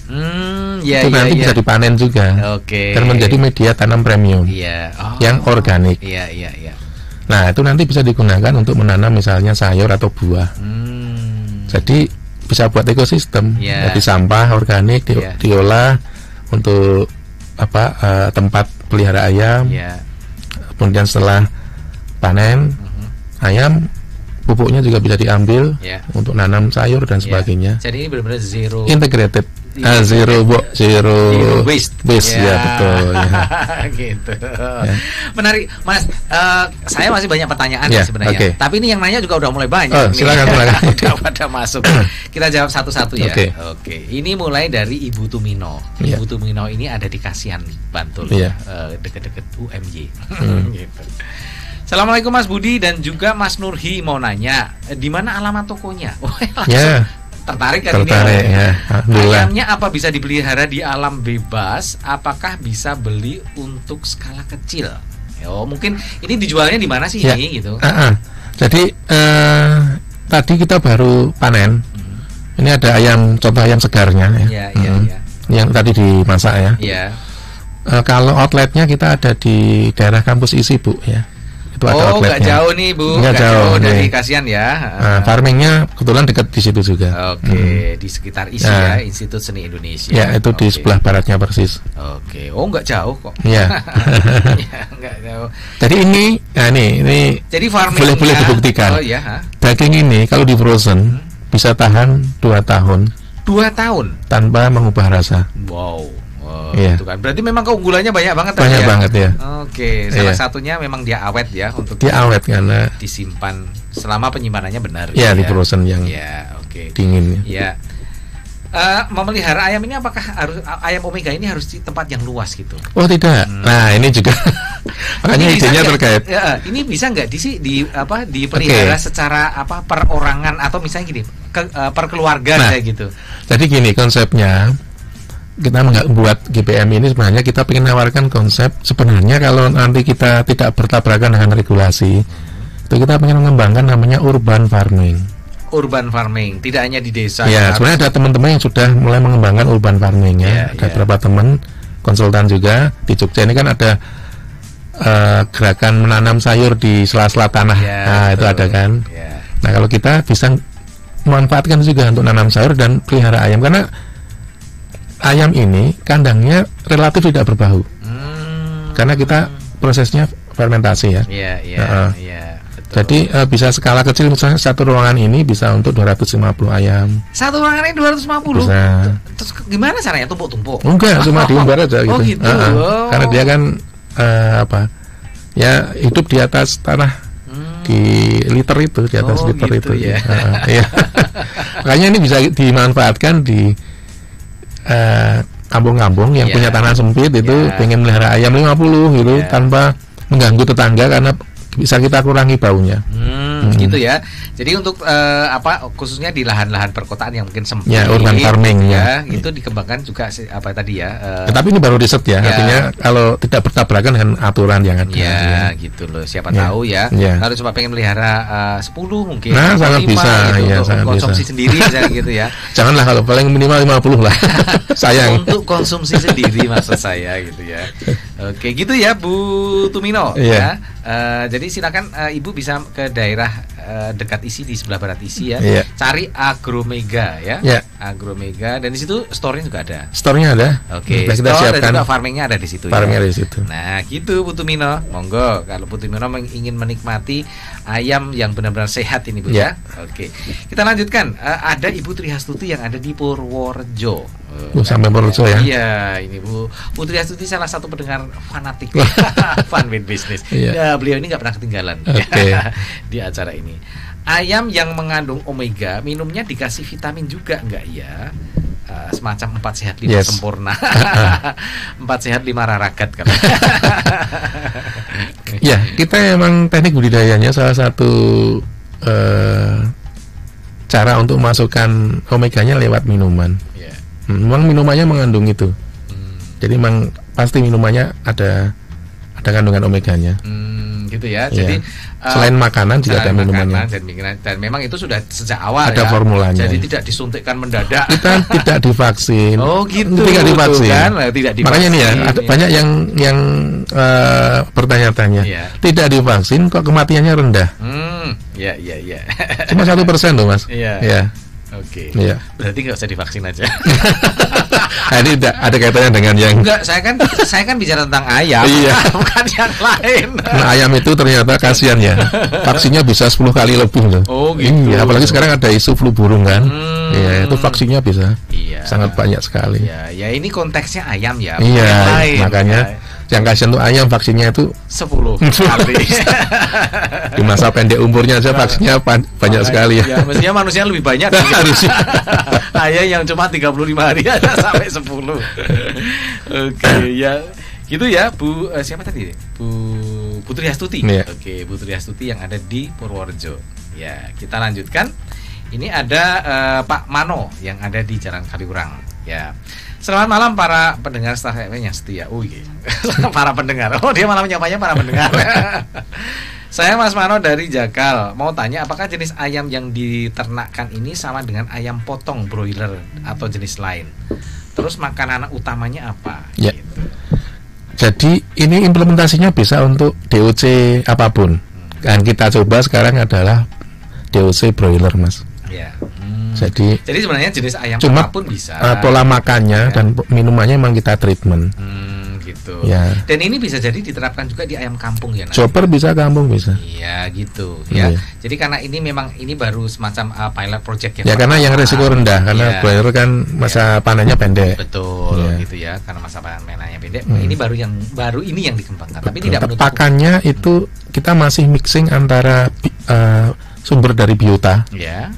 itu nanti bisa dipanen juga, dan menjadi media tanam premium yang organik. Nah, itu nanti bisa digunakan untuk menanam misalnya sayur atau buah. Jadi bisa buat ekosistem. Jadi sampah organik diolah untuk tempat pelihara ayam. Kemudian setelah panen ayam, pupuknya juga bisa diambil untuk nanam sayur dan sebagainya. Jadi ini benar-benar zero integrated. Zero waste. Ya betul. Gitu. Menarik, Mas. Saya masih banyak pertanyaan sebenarnya. Tapi ini yang nanya juga udah mulai banyak. Silakan. Udah pada masuk. Kita jawab satu-satu ya. Oke. Ini mulai dari Ibu Tumino. Ibu Tumino ini ada di Kasihan, Bantul. Deket-deket UMY. Gitu. Assalamualaikum Mas Budi dan juga Mas Nurhi, mau nanya di mana alamat tokonya? Tertarik kan ini? Ayamnya apa bisa dipelihara di alam bebas? Apakah bisa beli untuk skala kecil? Mungkin ini dijualnya di mana sih ini gitu? Jadi tadi kita baru panen. Ini ada contoh ayam segarnya yang tadi dimasak ya. Kalau outletnya kita ada di daerah kampus ISI, Bu ya. Nggak jauh nih Bu, nggak jauh dari Kasihan ya. Farmingnya kebetulan dekat di situ juga. Di sekitar ISI ya, Institut Seni Indonesia. Ya, itu di sebelah baratnya persis. Nggak jauh kok. Nggak jauh. Jadi ini jadi farmingnya boleh dibuktikan. Daging ini kalau di frozen bisa tahan 2 tahun. 2 tahun tanpa mengubah rasa. Wow. Gitu kan. Berarti memang keunggulannya banyak banget banget ya. Salah satunya memang dia awet ya, untuk dia awet karena disimpan selama penyimpanannya benar. Di frozen yang dingin. Memelihara ayam ini apakah harus ayam omega ini harus di tempat yang luas gitu? Oh tidak. Nah ini juga makanya idenya terkait. Ini bisa nggak dipelihara secara perorangan atau misalnya gini per keluarga kayak gitu? Jadi gini konsepnya. Kita membuat GPM ini sebenarnya kita ingin menawarkan konsep sebenarnya kalau nanti kita tidak bertabrakan dengan regulasi, itu kita ingin mengembangkan namanya urban farming. Urban farming, tidak hanya di desa. Sebenarnya ada teman-teman yang sudah mulai mengembangkan urban farming ada beberapa teman konsultan juga di Jogja ini kan ada gerakan menanam sayur di sela-sela tanah. Itu ada kan. Nah kalau kita bisa memanfaatkan juga untuk nanam sayur dan pelihara ayam karena ayam ini kandangnya relatif tidak berbau karena kita prosesnya fermentasi ya. Jadi bisa skala kecil misalnya satu ruangan ini bisa untuk 250 ayam. Satu ruangan ini 250? Bisa. Terus gimana caranya, tumpuk-tumpuk? Enggak, cuma diumbar aja gitu. Gitu. Karena dia kan hidup di atas tanah di liter itu, di atas liter gitu itu. Makanya ini bisa dimanfaatkan di kampung-kampung yang punya tanah sempit itu pengen melihara ayam 50 gitu tanpa mengganggu tetangga karena bisa kita kurangi baunya. Gitu ya. Jadi untuk khususnya di lahan-lahan perkotaan yang mungkin sempit, urban farming itu dikembangkan juga tadi ya. Tapi ini baru riset ya, artinya kalau tidak bertabrakan dengan aturan yang ada. Gitu loh. Siapa tahu ya. Kalau cuma pengen melihara 10 mungkin. Nah, sangat 5, bisa gitu, ya, untuk konsumsi sendiri misalnya gitu ya. Janganlah kalau paling minimal 50 lah. Sayang. Untuk konsumsi sendiri maksud saya gitu ya. Oke, gitu ya Bu Tumino ya. Jadi silakan Ibu bisa ke daerah dekat ISI di sebelah barat ISI ya. Cari Agromega ya. Agromega dan di situ store-nya juga ada. Store-nya ada. Oke. Kita siapkan. Dan juga farming-nya ada di situ. Farming ada di situ. Nah, gitu Bu Tumino. Monggo kalau Bu Tumino ingin menikmati ayam yang benar-benar sehat ini Bu ya. Oke. Kita lanjutkan. Ada Ibu Trihastuti yang ada di Purworejo. Sampai Purworejo ya. Iya, ini Bu Trihastuti salah satu pendengar fanatik Fun with Business. Beliau ini nggak pernah ketinggalan di acara ini. Ayam yang mengandung omega, minumnya dikasih vitamin juga enggak ya? Semacam 4 sehat 5 sempurna. 4 sehat 5 raragat kan. Ya, kita emang teknik budidayanya salah satu cara untuk masukkan omeganya lewat minuman. Memang minumannya mengandung itu. Jadi memang pasti minumannya ada kandungan omeganya. gitu ya. Jadi selain makanan juga ada minuman dan memang itu sudah sejak awal ada formulanya. Jadi tidak disuntikkan mendadak. Kita tidak divaksin. Oh gitu. Tidak divaksin. Kan? Tidak divaksin. Makanya nih ya, ada banyak yang bertanya-tanya. Tidak divaksin kok kematiannya rendah. Ya. Cuma 1% loh Mas. Iya. Oke. Iya. Berarti nggak usah divaksin aja. Ini ada kaitannya dengan yang enggak, saya kan bicara tentang ayam, bukan yang lain. Nah, ayam itu ternyata kasihan ya. Vaksinnya bisa 10 kali lebih loh. Oh gitu. Iya, apalagi sekarang ada isu flu burung kan. Iya, itu vaksinnya bisa. Iya. Sangat banyak sekali. Ya ini konteksnya ayam ya. Iya, makanya yang kasihan tuh ayam vaksinnya itu 10 kali. Di masa pendek umurnya aja vaksinnya banyak sekali ya. Mestinya manusia lebih banyak harusnya. Ayam yang cuma 35 hari aja sampai 10. Oke, ya. Gitu ya, Bu siapa tadi? Bu Putri Astuti. Oke, Bu Putri Astuti yang ada di Purworejo. Ya, kita lanjutkan. Ini ada Pak Mano yang ada di Jalan Kaliurang. Ya. Selamat malam para pendengar Star FM yang setia. Para pendengar. Oh, dia malah menyapanya para pendengar. Saya Mas Mano dari Jakal. Mau tanya apakah jenis ayam yang diternakkan ini sama dengan ayam potong broiler atau jenis lain? Terus makanan utamanya apa? Ya. Gitu. Jadi ini implementasinya bisa untuk DOC apapun. Yang kita coba sekarang adalah DOC broiler, Mas. Ya. Jadi sebenarnya jenis ayam cuma apapun bisa. Pola makannya dan minumannya memang kita treatment. Gitu. Ya. Dan ini bisa jadi diterapkan juga di ayam kampung ya. Chopper bisa, kampung bisa. Iya gitu ya. Jadi karena ini memang ini baru semacam pilot project ya. Karena yang resiko rendah karena broiler kan masa panennya pendek. Betul gitu ya. Karena masa panennya pendek. Ini baru ini yang dikembangkan. Tapi tidak menutup pakannya itu kita masih mixing antara sumber dari biota. Ya.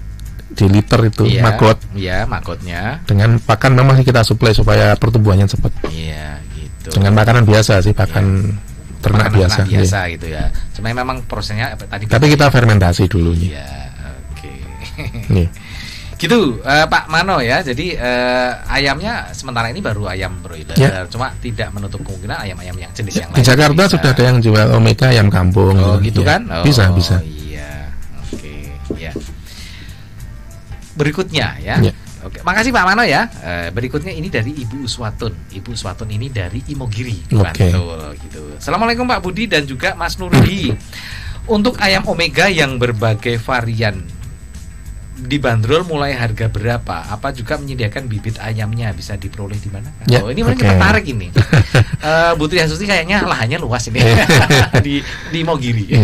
Di liter itu maggot. Iya, maggotnya. Dengan pakan memang kita suplai supaya pertumbuhannya cepat. Iya, gitu. Dengan makanan biasa sih, pakan ternak biasa gitu ya. Cuma memang prosesnya tadi. Tapi kita fermentasi dulu. Iya, oke. Gitu, Pak Mano ya. Jadi ayamnya sementara ini baru ayam broiler. Cuma tidak menutup kemungkinan ayam-ayam yang jenis yang lain. Di Jakarta sudah ada yang jual omega ayam kampung. Oh, gitu kan? Bisa. Iya. Oke, ya. Berikutnya ya. Oke, makasih Pak Mano ya. Berikutnya ini dari Ibu Uswatun. Ibu Uswatun ini dari Imogiri, Bantul gitu. Assalamualaikum Pak Budi dan juga Mas Nurdi. Untuk ayam omega yang berbagai varian dibanderol mulai harga berapa? Apa juga menyediakan bibit ayamnya bisa diperoleh di mana? Oh, ini mungkin tertarik ini. Bu Tri Astuti kayaknya lahannya luas ini di Imogiri.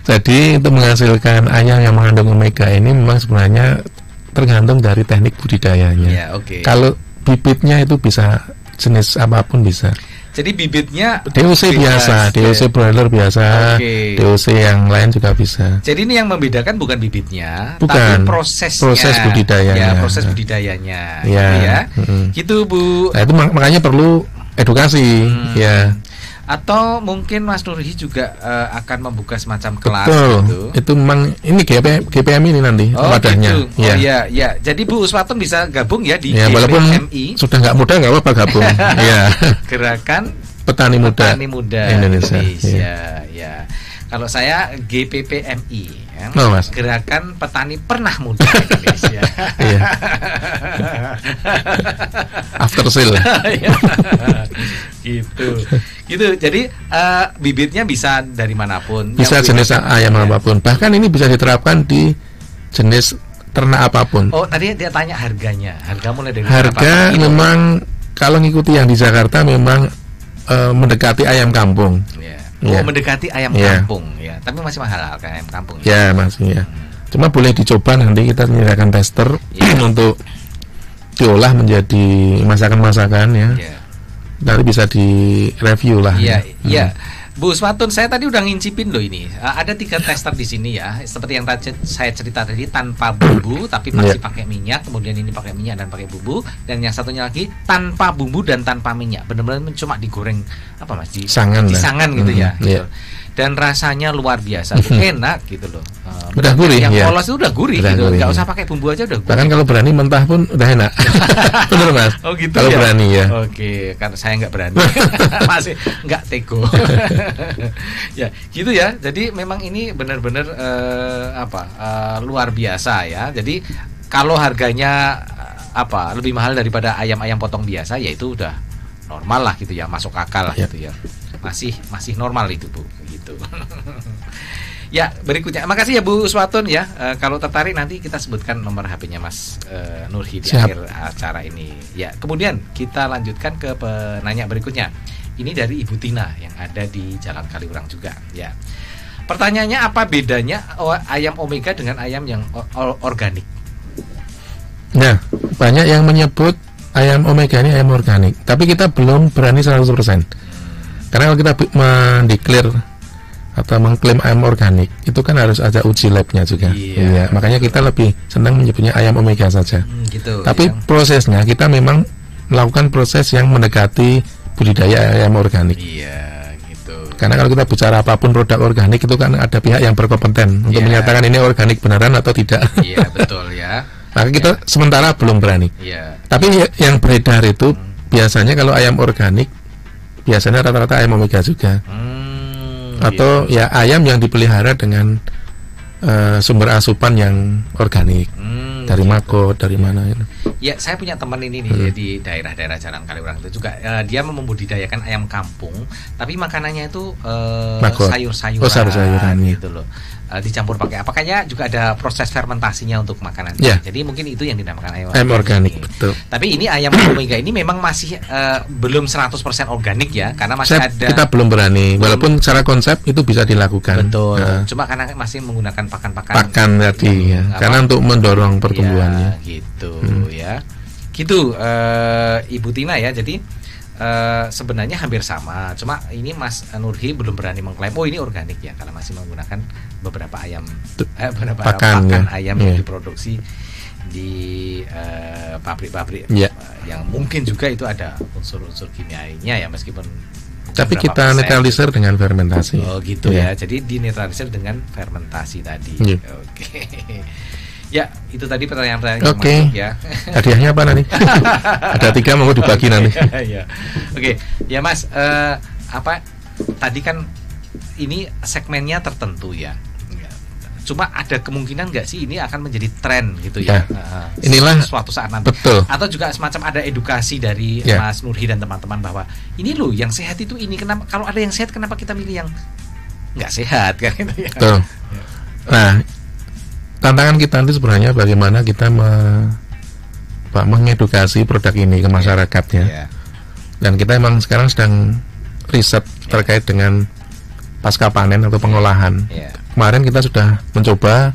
Jadi untuk menghasilkan ayam yang mengandung omega ini memang sebenarnya tergantung dari teknik budidayanya. Kalau bibitnya itu bisa jenis apapun bisa. Jadi bibitnya DOC biasa, DOC broiler biasa, DOC yang lain juga bisa. Jadi ini yang membedakan bukan bibitnya, bukan, tapi proses budidayanya. Proses budidayanya. Ya. Gitu Bu. Nah, itu makanya perlu edukasi, ya. Atau mungkin Mas Nurhi juga akan membuka semacam kelas. Betul. Gitu. Itu memang ini GPM ini nanti wadahnya. Gitu. Ya. Jadi Bu Uswatun bisa gabung ya di GPMI. Walaupun sudah nggak muda nggak apa-apa gabung. Ya. Gerakan Petani Muda Indonesia. Ya. Kalau saya GPPMI, ya. Mas. Gerakan Petani Pernah Muda Indonesia. After sale. Gitu. Jadi bibitnya bisa dari manapun. Bisa jenis ayam apapun. Bahkan ini bisa diterapkan di jenis ternak apapun. Oh, tadi dia tanya harganya. Harga mulai dari harga memang kalau ngikuti yang di Jakarta memang mendekati ayam kampung. Mendekati ayam kampung ya. Tapi masih mahal kan ayam kampung. Ya, masih ya. Cuma boleh dicoba, nanti kita menyediakan tester untuk diolah menjadi masakan-masakan ya. Nanti bisa di-review lah. Iya. Bu Uswatun, saya tadi udah ngincipin loh ini. Ada 3 tester di sini ya. Seperti yang tadi saya cerita tadi, tanpa bumbu tapi masih pakai minyak. Kemudian ini pakai minyak dan pakai bumbu. Dan yang satunya lagi tanpa bumbu dan tanpa minyak. Benar-benar cuma digoreng apa Mas? Di sangan gitu ya. Gitu. Dan rasanya luar biasa, enak gitu loh. udah gurih yang ya. polos itu udah gurih Udah gitu. gurih, Nggak ya. usah pakai bumbu aja udah gurih. Bahkan kalau berani mentah pun udah enak. Bener Mas. Oh gitu kalau ya. berani ya. Oke, karena saya nggak berani. Masih nggak tego. Ya, gitu ya. Jadi memang ini benar-benar luar biasa ya. Jadi kalau harganya lebih mahal daripada ayam-ayam potong biasa, ya itu udah normal lah gitu ya, masuk akal lah gitu ya. Masih normal itu Bu, gitu. Ya, berikutnya. Makasih ya Bu Uswatun ya. Kalau tertarik nanti kita sebutkan nomor HP-nya Mas Nurhi di Siap. akhir acara ini. Ya, kemudian kita lanjutkan ke penanya berikutnya. Ini dari Ibu Tina yang ada di Jalan Kaliurang juga ya. Pertanyaannya, apa bedanya ayam omega dengan ayam yang organik? Nah, banyak yang menyebut ayam omega ini ayam organik, tapi kita belum berani 100%. Karena kalau kita mendeklar atau mengklaim ayam organik, itu kan harus ada uji labnya juga. Iya, makanya kita lebih senang menyebutnya ayam omega saja. Gitu. Tapi prosesnya kita memang melakukan proses yang mendekati budidaya ayam organik. Iya, gitu. Karena kalau kita bicara apapun produk organik itu kan ada pihak yang berkompeten untuk menyatakan ini organik beneran atau tidak. Iya, betul ya. Maka kita sementara belum berani. Iya. Tapi yang beredar itu biasanya kalau ayam organik biasanya rata-rata ayam omega juga. Atau gitu. ya ayam yang dipelihara dengan sumber asupan yang organik. Dari Mako, dari mana itu. Ya, saya punya teman ini nih di daerah-daerah Jalan Kaliurang itu juga dia membudidayakan ayam kampung, tapi makanannya itu sayur-sayuran, sayur-sayuran gitu loh. Dicampur pakai apa, kayaknya juga ada proses fermentasinya untuk makanan. Yeah. Jadi mungkin itu yang dinamakan ayam organik, ini. betul. Tapi ini ayam omega ini memang masih belum 100% organik ya, karena masih kita belum berani, walaupun secara konsep itu bisa dilakukan. Betul. Cuma karena masih menggunakan pakan tadi ya. Karena untuk mendorong pertumbuhannya. Ya, gitu ya. Gitu Ibu Tina ya. Jadi sebenarnya hampir sama, cuma ini Mas Nurhi belum berani mengklaim ini organik ya, karena masih menggunakan beberapa ayam pakan ayam yang diproduksi di pabrik-pabrik yang mungkin juga itu ada unsur-unsur kimianya ya, meskipun tapi kita netralisir dengan fermentasi. Oh gitu ya. Jadi dinetralisir dengan fermentasi tadi. Oke. Ya, itu tadi pertanyaan-pertanyaan yang masuk ya. Hadiahnya apa nanti? Ada 3 mau dibagi nanti. Ya. Oke, ya Mas, tadi kan ini segmennya tertentu ya. Cuma ada kemungkinan nggak sih ini akan menjadi tren gitu ya? Inilah suatu saat nanti. Betul. Atau juga semacam ada edukasi dari Mas Nurhi dan teman-teman bahwa ini loh yang sehat itu ini, kenapa kalau ada yang sehat kenapa kita milih yang nggak sehat kan gitu ya? Betul. Nah, tantangan kita nanti sebenarnya bagaimana kita mengedukasi produk ini ke masyarakatnya. Dan kita emang sekarang sedang riset terkait dengan pasca panen atau pengolahan. Kemarin kita sudah mencoba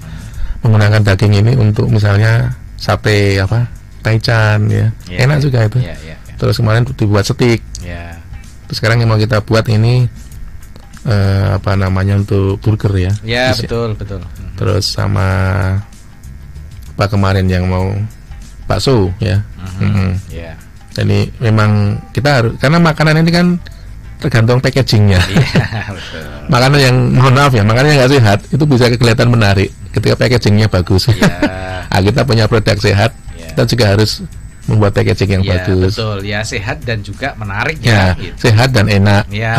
menggunakan daging ini untuk misalnya sate taichan ya. Enak juga itu. Terus kemarin dibuat steak. Terus sekarang yang mau kita buat ini untuk burger ya. Ya, betul. Terus sama kemarin yang mau bakso ya. Jadi memang kita harus, karena makanan ini kan tergantung packagingnya. Makanan yang mohon maaf ya, makanan yang nggak sehat itu bisa kelihatan menarik ketika packagingnya bagus. Nah, kita punya produk sehat, kita juga harus membuat packaging yang bagus. Betul ya, sehat dan juga menarik ya. Gitu. Sehat dan enak. Ya,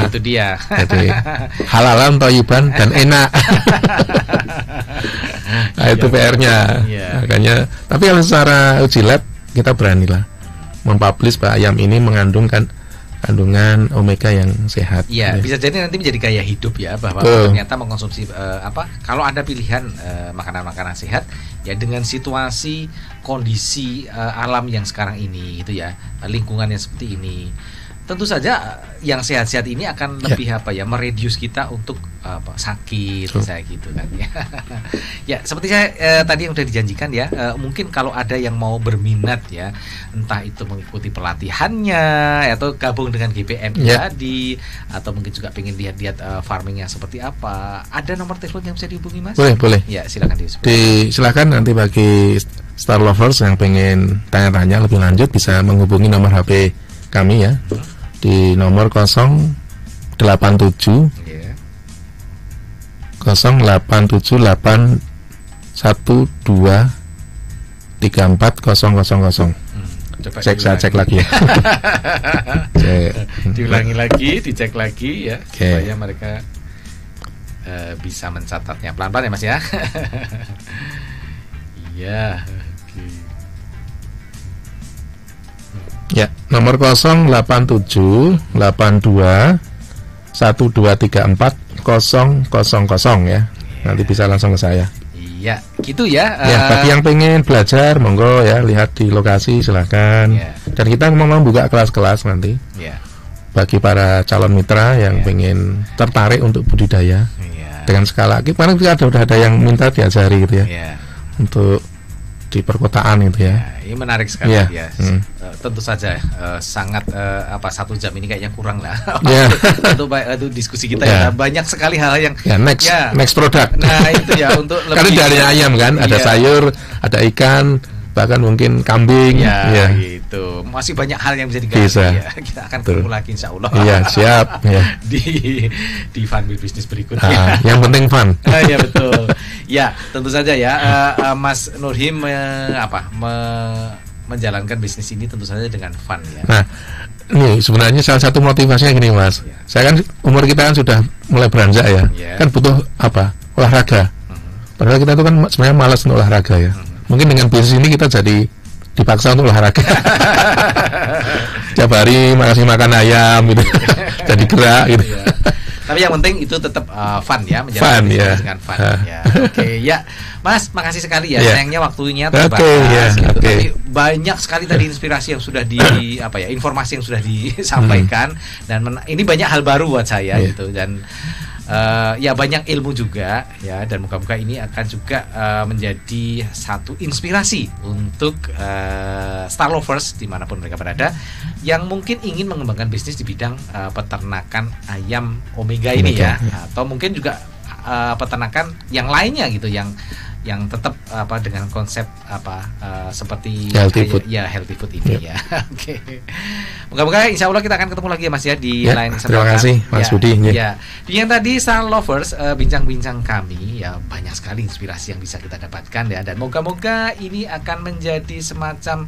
itu dia. Jadi halalan, thayyiban dan enak. Nah, itu PR-nya. Makanya, tapi kalau secara uji lab kita beranilah mempublish bahwa ayam ini mengandung kandungan omega yang sehat. Iya, bisa jadi nanti menjadi gaya hidup ya, bahwa ternyata mengkonsumsi kalau ada pilihan makanan-makanan sehat ya dengan situasi kondisi alam yang sekarang ini gitu ya, lingkungan yang seperti ini. Tentu saja yang sehat-sehat ini akan lebih mereduce kita untuk sakit misalnya gitu kan ya. Ya, seperti saya tadi yang sudah dijanjikan ya, mungkin kalau ada yang mau berminat ya, entah itu mengikuti pelatihannya atau gabung dengan GPM tadi, atau mungkin juga pengen lihat-lihat farmingnya seperti apa, ada nomor telepon yang bisa dihubungi Mas? Boleh. Ya, silakan silakan nanti bagi Star Lovers yang pengen tanya-tanya lebih lanjut bisa menghubungi nomor HP kami ya, di nomor 087 081 0878123400. Cek lagi ya. Diulangi lagi, dicek lagi ya, supaya mereka bisa mencatatnya pelan-pelan ya Mas ya. Iya. Ya, nomor 0882123400 ya. Nanti bisa langsung ke saya. Ya, gitu ya. Ya, bagi yang pengen belajar, monggo ya, lihat di lokasi silahkan. Dan kita mau membuka kelas-kelas nanti. Bagi para calon mitra yang pengen tertarik untuk budidaya dengan skala. Kemarin udah ada yang minta diajari gitu ya. Untuk di perkotaan itu ya. Ini menarik sekali ya. Tentu saja sangat 1 jam ini kayaknya kurang lah. Untuk diskusi kita ya. Banyak sekali hal yang next product. Nah, itu ya untuk lebih. Karena dari ayam kan, ada sayur, ada ikan, bahkan mungkin kambing. Gitu. Masih banyak hal yang bisa digali ya. Kita akan ketemu lagi insya Allah. Iya, siap ya. Di Fun with Business berikutnya. Yang penting fun. Ya betul. Ya, tentu saja ya. Mas Nurhim menjalankan bisnis ini tentu saja dengan fun ya. Nah, ini sebenarnya salah satu motivasinya gini Mas. Saya kan umur kita kan sudah mulai beranjak ya. Kan butuh olahraga. Padahal kita itu kan sebenarnya malas untuk olahraga ya. Mungkin dengan bisnis ini kita jadi dipaksa untuk olahraga. Tiap hari makan ayam gitu. Jadi gerak gitu. Tapi yang penting itu tetap fun ya, menjalankan dengan fun ya. Oke, ya. Mas, makasih sekali ya. Sayangnya waktunya terbatas gitu. Tapi banyak sekali tadi inspirasi yang sudah informasi yang sudah disampaikan dan ini banyak hal baru buat saya gitu dan banyak ilmu juga ya, dan moga-moga ini akan juga menjadi satu inspirasi untuk Star Lovers dimanapun mereka berada yang mungkin ingin mengembangkan bisnis di bidang peternakan ayam Omega ini ya, atau mungkin juga peternakan yang lainnya gitu yang tetap dengan konsep seperti healthy food. Healthy food ini ya. Oke. Moga-moga insya Allah kita akan ketemu lagi ya Mas ya di lain kesempatan. Terima kasih Mas Budi. Yang tadi Star Lovers bincang-bincang kami ya, banyak sekali inspirasi yang bisa kita dapatkan ya, dan moga-moga ini akan menjadi semacam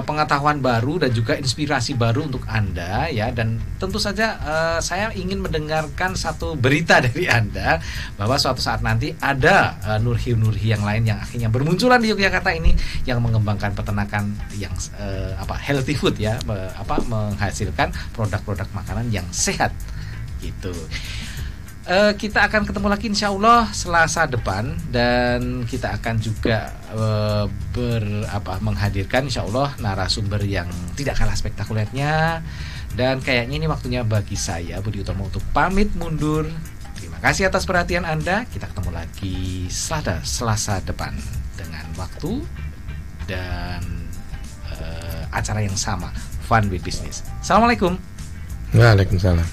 pengetahuan baru dan juga inspirasi baru untuk Anda ya, dan tentu saja saya ingin mendengarkan satu berita dari Anda bahwa suatu saat nanti ada Nurhi yang lain yang akhirnya bermunculan di Yogyakarta ini yang mengembangkan peternakan yang healthy food ya, menghasilkan produk-produk makanan yang sehat gitu. Kita akan ketemu lagi insya Allah Selasa depan, dan kita akan juga menghadirkan insya Allah narasumber yang tidak kalah spektakulernya, dan kayaknya ini waktunya bagi saya Budi Utomo untuk pamit mundur. Terima kasih atas perhatian Anda. Kita ketemu lagi Selasa depan dengan waktu dan acara yang sama, Fun with Business. Assalamualaikum. Waalaikumsalam.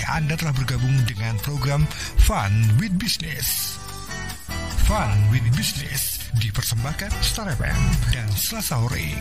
Anda telah bergabung dengan program Fun with Business. Fun with Business dipersembahkan Star FM dan Selasa Sore.